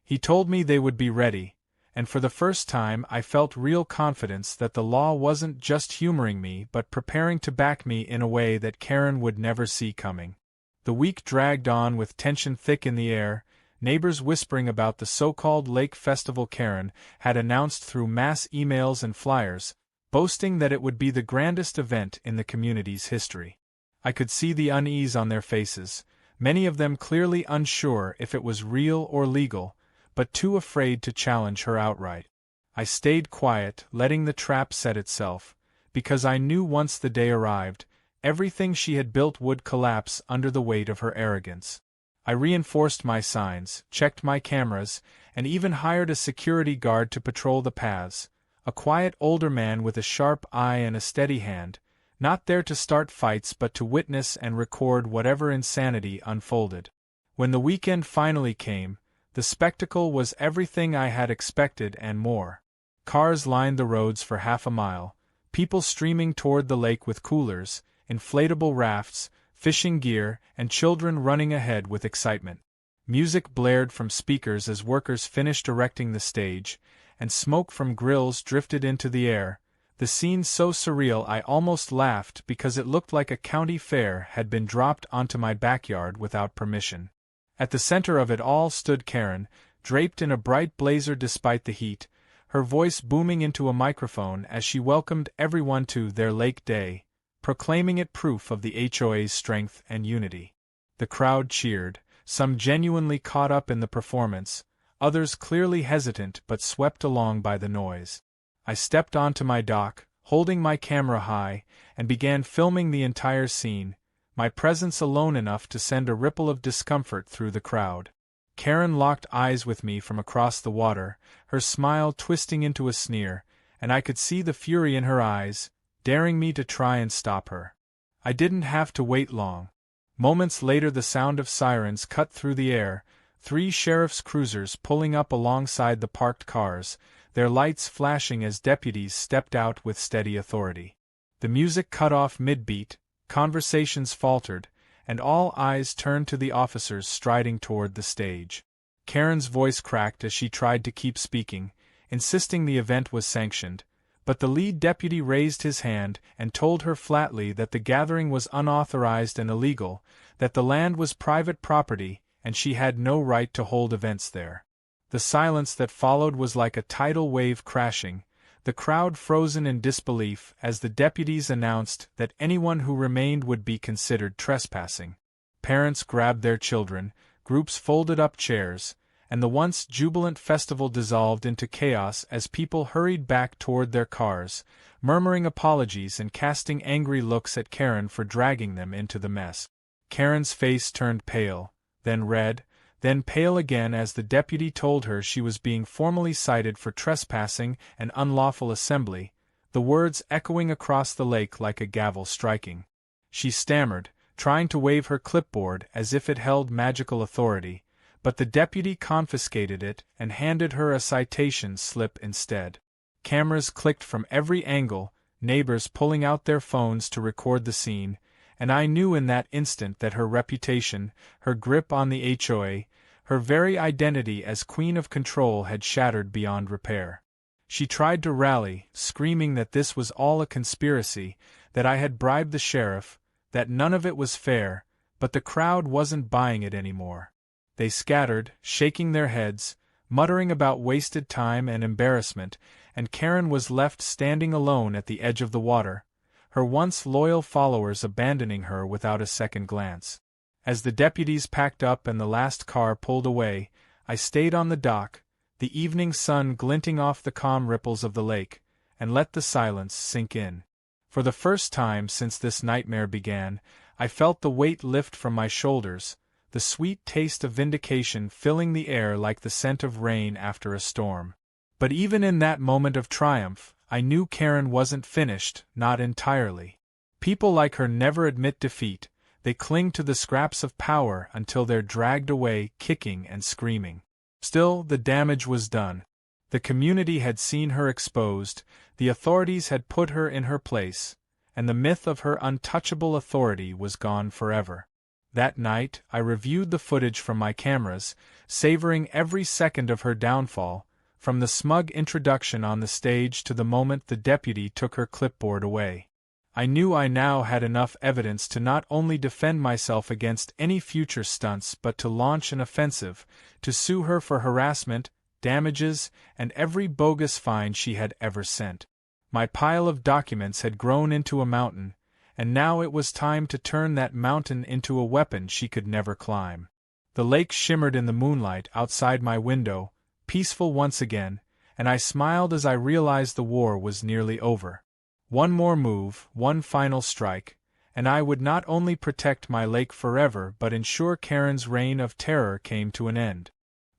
He told me they would be ready, and for the first time I felt real confidence that the law wasn't just humoring me but preparing to back me in a way that Karen would never see coming. The week dragged on with tension thick in the air, neighbors whispering about the so-called Lake Festival Karen had announced through mass emails and flyers, boasting that it would be the grandest event in the community's history. I could see the unease on their faces, many of them clearly unsure if it was real or legal, but too afraid to challenge her outright. I stayed quiet, letting the trap set itself, because I knew once the day arrived, everything she had built would collapse under the weight of her arrogance. I reinforced my signs, checked my cameras, and even hired a security guard to patrol the paths, a quiet older man with a sharp eye and a steady hand, not there to start fights but to witness and record whatever insanity unfolded. When the weekend finally came, the spectacle was everything I had expected and more. Cars lined the roads for half a mile, people streaming toward the lake with coolers, inflatable rafts, fishing gear, and children running ahead with excitement. Music blared from speakers as workers finished erecting the stage, and smoke from grills drifted into the air, the scene so surreal I almost laughed because it looked like a county fair had been dropped onto my backyard without permission. At the center of it all stood Karen, draped in a bright blazer despite the heat, her voice booming into a microphone as she welcomed everyone to their Lake Day, proclaiming it proof of the HOA's strength and unity. The crowd cheered, some genuinely caught up in the performance, others clearly hesitant but swept along by the noise. I stepped onto my dock, holding my camera high, and began filming the entire scene, my presence alone enough to send a ripple of discomfort through the crowd. Karen locked eyes with me from across the water, her smile twisting into a sneer, and I could see the fury in her eyes, daring me to try and stop her. I didn't have to wait long. Moments later the sound of sirens cut through the air, 3 sheriff's cruisers pulling up alongside the parked cars, their lights flashing as deputies stepped out with steady authority. The music cut off mid-beat, conversations faltered, and all eyes turned to the officers striding toward the stage. Karen's voice cracked as she tried to keep speaking, insisting the event was sanctioned, but the lead deputy raised his hand and told her flatly that the gathering was unauthorized and illegal, that the land was private property, and she had no right to hold events there. The silence that followed was like a tidal wave crashing, the crowd frozen in disbelief as the deputies announced that anyone who remained would be considered trespassing. Parents grabbed their children, groups folded up chairs, and the once jubilant festival dissolved into chaos as people hurried back toward their cars, murmuring apologies and casting angry looks at Karen for dragging them into the mess. Karen's face turned pale, then red, then pale again as the deputy told her she was being formally cited for trespassing and unlawful assembly, the words echoing across the lake like a gavel striking. She stammered, trying to wave her clipboard as if it held magical authority, but the deputy confiscated it and handed her a citation slip instead. Cameras clicked from every angle, neighbors pulling out their phones to record the scene, and I knew in that instant that her reputation, her grip on the HOA, her very identity as Queen of Control had shattered beyond repair. She tried to rally, screaming that this was all a conspiracy, that I had bribed the sheriff, that none of it was fair, but the crowd wasn't buying it anymore. They scattered, shaking their heads, muttering about wasted time and embarrassment, and Karen was left standing alone at the edge of the water, her once loyal followers abandoning her without a second glance. As the deputies packed up and the last car pulled away, I stayed on the dock, the evening sun glinting off the calm ripples of the lake, and let the silence sink in. For the first time since this nightmare began, I felt the weight lift from my shoulders, the sweet taste of vindication filling the air like the scent of rain after a storm. But even in that moment of triumph, I knew Karen wasn't finished, not entirely. People like her never admit defeat, they cling to the scraps of power until they're dragged away kicking and screaming. Still, the damage was done. The community had seen her exposed, the authorities had put her in her place, and the myth of her untouchable authority was gone forever. That night, I reviewed the footage from my cameras, savoring every second of her downfall, from the smug introduction on the stage to the moment the deputy took her clipboard away. I knew I now had enough evidence to not only defend myself against any future stunts but to launch an offensive, to sue her for harassment, damages, and every bogus fine she had ever sent. My pile of documents had grown into a mountain, and now it was time to turn that mountain into a weapon she could never climb. The lake shimmered in the moonlight outside my window, peaceful once again, and I smiled as I realized the war was nearly over. One more move, one final strike, and I would not only protect my lake forever but ensure Karen's reign of terror came to an end.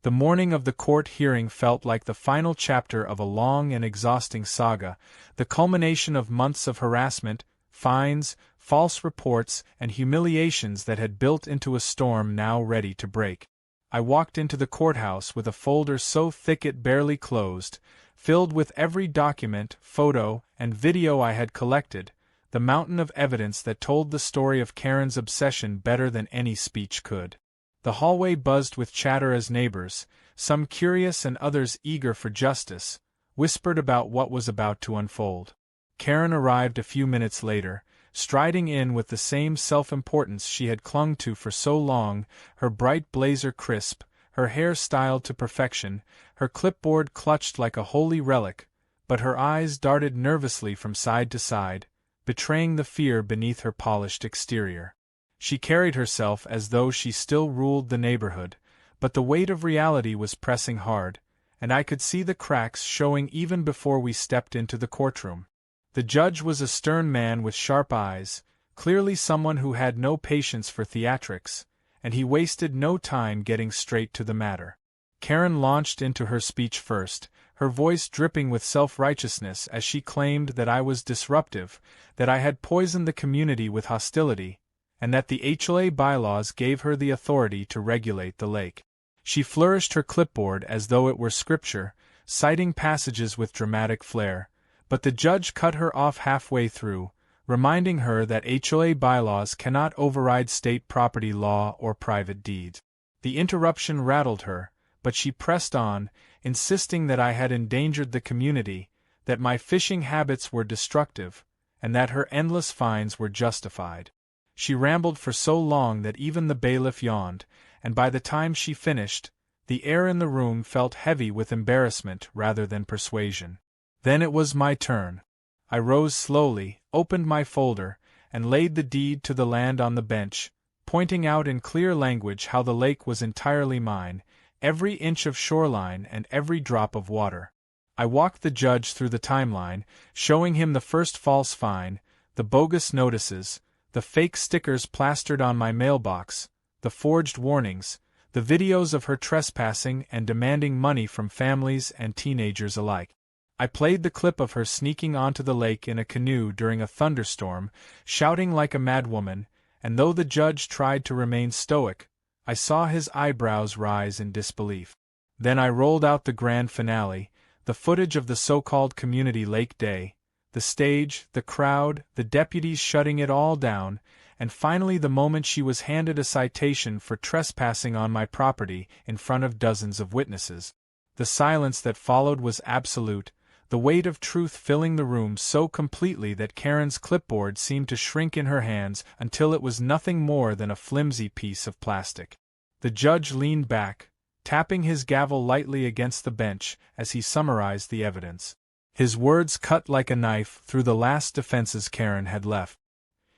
The morning of the court hearing felt like the final chapter of a long and exhausting saga, the culmination of months of harassment, fines, false reports, and humiliations that had built into a storm now ready to break. I walked into the courthouse with a folder so thick it barely closed, filled with every document, photo, and video I had collected, the mountain of evidence that told the story of Karen's obsession better than any speech could. The hallway buzzed with chatter as neighbors, some curious and others eager for justice, whispered about what was about to unfold. Karen arrived a few minutes later, striding in with the same self-importance she had clung to for so long, her bright blazer crisp, her hair styled to perfection, her clipboard clutched like a holy relic, but her eyes darted nervously from side to side, betraying the fear beneath her polished exterior. She carried herself as though she still ruled the neighborhood, but the weight of reality was pressing hard, and I could see the cracks showing even before we stepped into the courtroom. The judge was a stern man with sharp eyes, clearly someone who had no patience for theatrics, and he wasted no time getting straight to the matter. Karen launched into her speech first, her voice dripping with self-righteousness as she claimed that I was disruptive, that I had poisoned the community with hostility, and that the HOA bylaws gave her the authority to regulate the lake. She flourished her clipboard as though it were scripture, citing passages with dramatic flair, but the judge cut her off halfway through, reminding her that HOA bylaws cannot override state property law or private deeds. The interruption rattled her, but she pressed on, insisting that I had endangered the community, that my fishing habits were destructive, and that her endless fines were justified. She rambled for so long that even the bailiff yawned, and by the time she finished, the air in the room felt heavy with embarrassment rather than persuasion. Then it was my turn. I rose slowly, opened my folder, and laid the deed to the land on the bench, pointing out in clear language how the lake was entirely mine, every inch of shoreline and every drop of water. I walked the judge through the timeline, showing him the first false fine, the bogus notices, the fake stickers plastered on my mailbox, the forged warnings, the videos of her trespassing and demanding money from families and teenagers alike. I played the clip of her sneaking onto the lake in a canoe during a thunderstorm, shouting like a madwoman, and though the judge tried to remain stoic, I saw his eyebrows rise in disbelief. Then I rolled out the grand finale, the footage of the so-called community lake day, the stage, the crowd, the deputies shutting it all down, and finally the moment she was handed a citation for trespassing on my property in front of dozens of witnesses. The silence that followed was absolute, the weight of truth filling the room so completely that Karen's clipboard seemed to shrink in her hands until it was nothing more than a flimsy piece of plastic. The judge leaned back, tapping his gavel lightly against the bench as he summarized the evidence. His words cut like a knife through the last defenses Karen had left.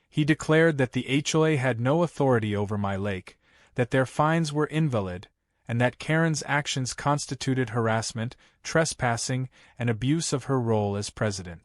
He declared that the HOA had no authority over my lake, that their fines were invalid, and that Karen's actions constituted harassment, trespassing, and abuse of her role as president.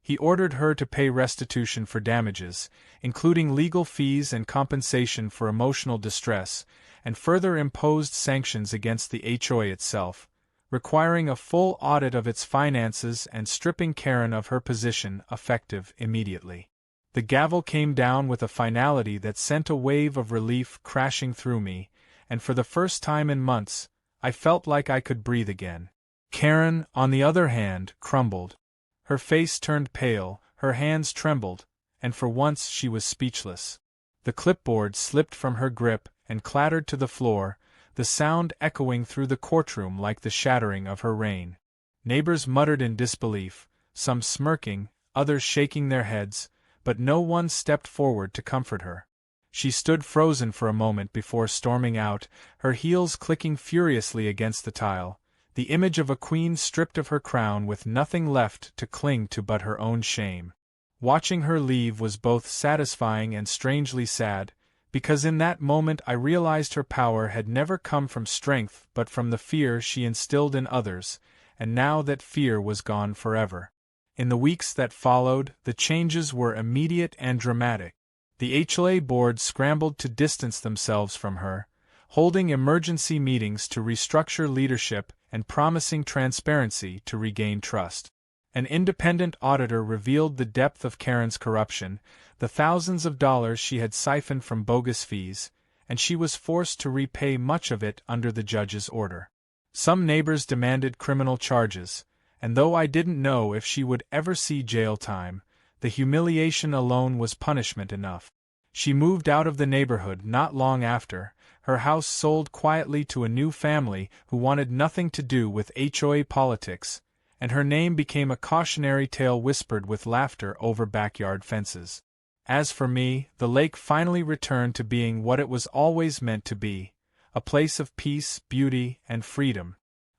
He ordered her to pay restitution for damages, including legal fees and compensation for emotional distress, and further imposed sanctions against the HOA itself, requiring a full audit of its finances and stripping Karen of her position effective immediately. The gavel came down with a finality that sent a wave of relief crashing through me, and for the first time in months, I felt like I could breathe again. Karen, on the other hand, crumbled. Her face turned pale, her hands trembled, and for once she was speechless. The clipboard slipped from her grip and clattered to the floor, the sound echoing through the courtroom like the shattering of her reign. Neighbors muttered in disbelief, some smirking, others shaking their heads, but no one stepped forward to comfort her. She stood frozen for a moment before storming out, her heels clicking furiously against the tile, the image of a queen stripped of her crown with nothing left to cling to but her own shame. Watching her leave was both satisfying and strangely sad, because in that moment I realized her power had never come from strength but from the fear she instilled in others, and now that fear was gone forever. In the weeks that followed, the changes were immediate and dramatic. The HOA board scrambled to distance themselves from her, holding emergency meetings to restructure leadership and promising transparency to regain trust. An independent auditor revealed the depth of Karen's corruption, the thousands of dollars she had siphoned from bogus fees, and she was forced to repay much of it under the judge's order. Some neighbors demanded criminal charges, and though I didn't know if she would ever see jail time, the humiliation alone was punishment enough. She moved out of the neighborhood not long after, her house sold quietly to a new family who wanted nothing to do with HOA politics, and her name became a cautionary tale whispered with laughter over backyard fences. As for me, the lake finally returned to being what it was always meant to be, a place of peace, beauty, and freedom.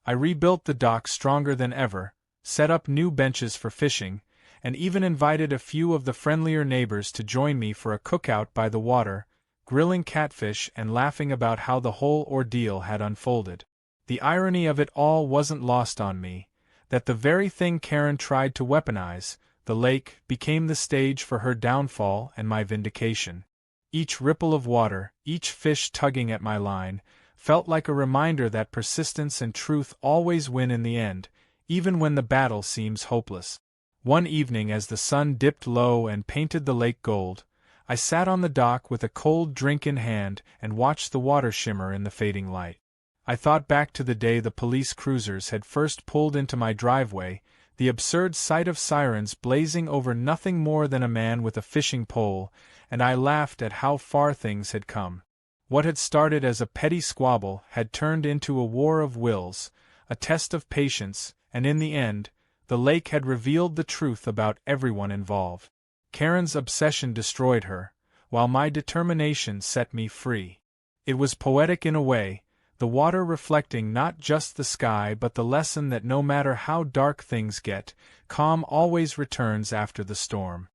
I rebuilt the dock stronger than ever, set up new benches for fishing, and even invited a few of the friendlier neighbors to join me for a cookout by the water, grilling catfish and laughing about how the whole ordeal had unfolded. The irony of it all wasn't lost on me, that the very thing Karen tried to weaponize, the lake, became the stage for her downfall and my vindication. Each ripple of water, each fish tugging at my line, felt like a reminder that persistence and truth always win in the end, even when the battle seems hopeless. One evening as the sun dipped low and painted the lake gold, I sat on the dock with a cold drink in hand and watched the water shimmer in the fading light. I thought back to the day the police cruisers had first pulled into my driveway, the absurd sight of sirens blazing over nothing more than a man with a fishing pole, and I laughed at how far things had come. What had started as a petty squabble had turned into a war of wills, a test of patience, and in the end, the lake had revealed the truth about everyone involved. Karen's obsession destroyed her, while my determination set me free. It was poetic in a way, the water reflecting not just the sky but the lesson that no matter how dark things get, calm always returns after the storm.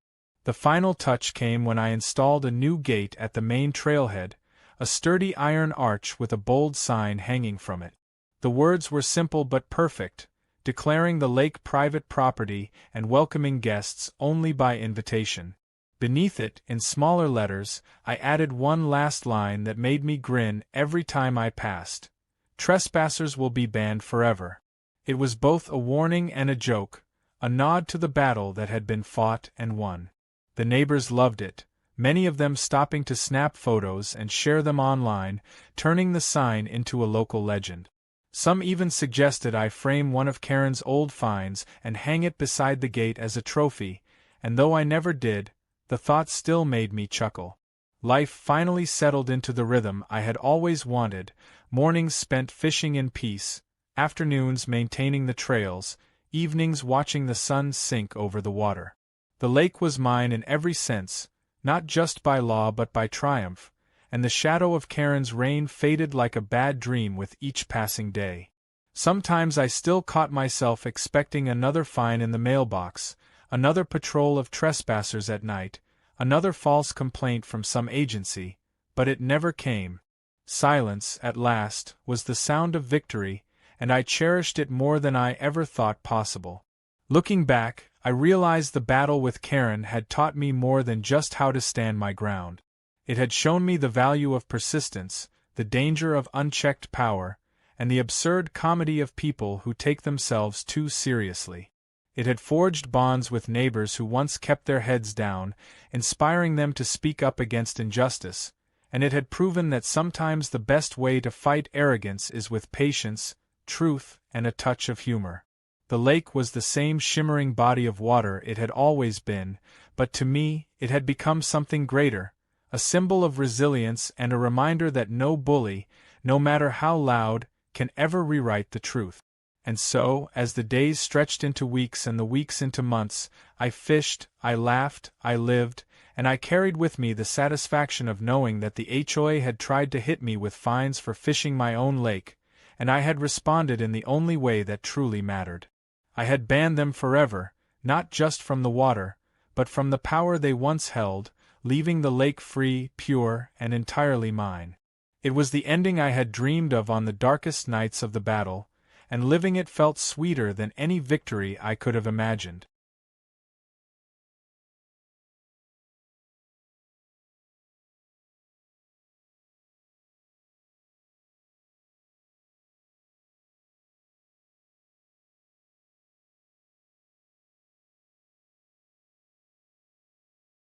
The final touch came when I installed a new gate at the main trailhead, a sturdy iron arch with a bold sign hanging from it. The words were simple but perfect, declaring the lake private property and welcoming guests only by invitation. Beneath it, in smaller letters, I added one last line that made me grin every time I passed. Trespassers will be banned forever. It was both a warning and a joke, a nod to the battle that had been fought and won. The neighbors loved it, many of them stopping to snap photos and share them online, turning the sign into a local legend. Some even suggested I frame one of Karen's old finds and hang it beside the gate as a trophy, and though I never did, the thought still made me chuckle. Life finally settled into the rhythm I had always wanted, mornings spent fishing in peace, afternoons maintaining the trails, evenings watching the sun sink over the water. The lake was mine in every sense, not just by law but by triumph, and the shadow of Karen's reign faded like a bad dream with each passing day. Sometimes I still caught myself expecting another fine in the mailbox, another patrol of trespassers at night, another false complaint from some agency, but it never came. Silence, at last, was the sound of victory, and I cherished it more than I ever thought possible. Looking back, I realized the battle with Karen had taught me more than just how to stand my ground. It had shown me the value of persistence, the danger of unchecked power, and the absurd comedy of people who take themselves too seriously. It had forged bonds with neighbors who once kept their heads down, inspiring them to speak up against injustice, and it had proven that sometimes the best way to fight arrogance is with patience, truth, and a touch of humor. The lake was the same shimmering body of water it had always been, but to me, it had become something greater, a symbol of resilience and a reminder that no bully, no matter how loud, can ever rewrite the truth. And so, as the days stretched into weeks and the weeks into months, I fished, I laughed, I lived, and I carried with me the satisfaction of knowing that the HOA had tried to hit me with fines for fishing my own lake, and I had responded in the only way that truly mattered. I had banned them forever, not just from the water, but from the power they once held, leaving the lake free, pure, and entirely mine. It was the ending I had dreamed of on the darkest nights of the battle, and living it felt sweeter than any victory I could have imagined.